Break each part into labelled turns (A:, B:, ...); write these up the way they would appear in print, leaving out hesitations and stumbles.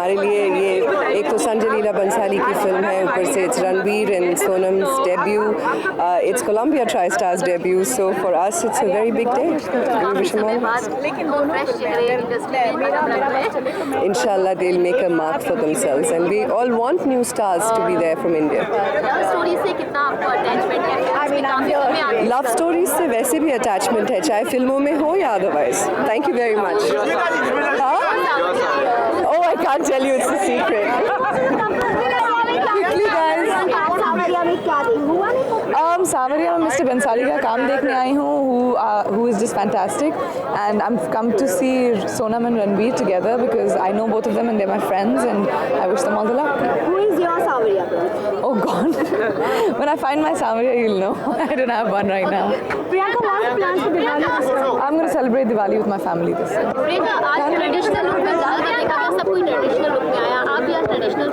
A: हमारे लिए ये एक तो संजय लीला बंसाली की फिल्म है, ऊपर से it's Ranveer and Sonam's debut, it's Columbia TriStar's debut, so for us it's a very big day. Inshallah they'll make a mark for themselves and we all want new stars to be there from India. Love stories से वैसे भी attachment है, चाहे फिल्मों में हो या otherwise. Thank you very much. Oh, I can't tell you, it's a secret. Quickly guys. Saawariya में Mr. Bansali का काम देखने आई हूँ, who is just fantastic, and I'm come to see Sonam and Ranveer together because I know both of them and they're my friends and I wish them all the luck.
B: Who is your Saawariya?
A: Oh God, when I find my Saawariya you'll know. I don't have one right now.
B: Priyanka, what's plans for Diwali this year?
A: I'm going to celebrate Diwali with my family this year.
B: Priyanka, आज traditional look में ज़्यादा देखा गया, सब कोई traditional look में आया, आप भी आज traditional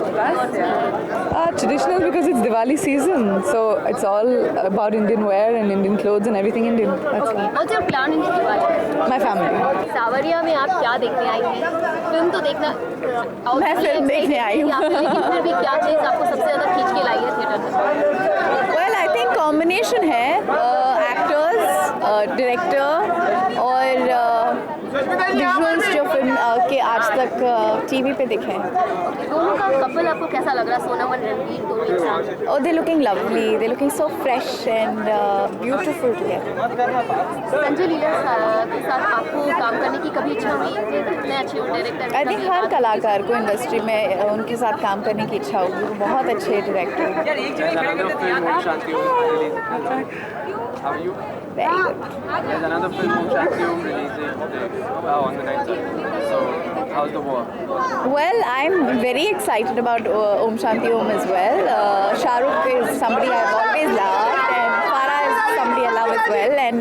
A: Traditional because it's Diwali season, so it's all about Indian wear and Indian clothes and everything Indian. That's me.
B: What's your plan in Diwali?
A: My family.
B: सावरिया में आप क्या देखने आई हैं? फिल्म तो देखना
A: मैं फिल्म देखने आई हूँ.
B: लेकिन फिर भी क्या चीज़ आपको सबसे ज़्यादा खींच के लाई है थिएटर में?
A: Well, I think combination है actors, director और visuals जो फिल्म के आज तक टीवी पे दिखे हैं.
B: दोनों का कपल आपको कैसा लग रहा है, सोनम और रणवीर दोनों एक साथ?
A: Oh, they're looking lovely. They're looking so fresh and beautiful together.
B: Sanjay Leela के साथ आपको काम करने की कभी इच्छा हुई? इतने अच्छे डायरेक्टर.
A: I think हर कलाकार को इंडस्ट्री में उनके साथ काम करने की इच्छा होगी. वो बहुत अच्छे डायरेक्टर हैं.
C: How are you?
A: Very good.
C: There's another film Om Shanti Om releasing on the 9th. So, how's the war?
A: Well, I'm very excited about Om Shanti Om as well. Shah Rukh is somebody I've always loved and Farah is somebody I love as well. And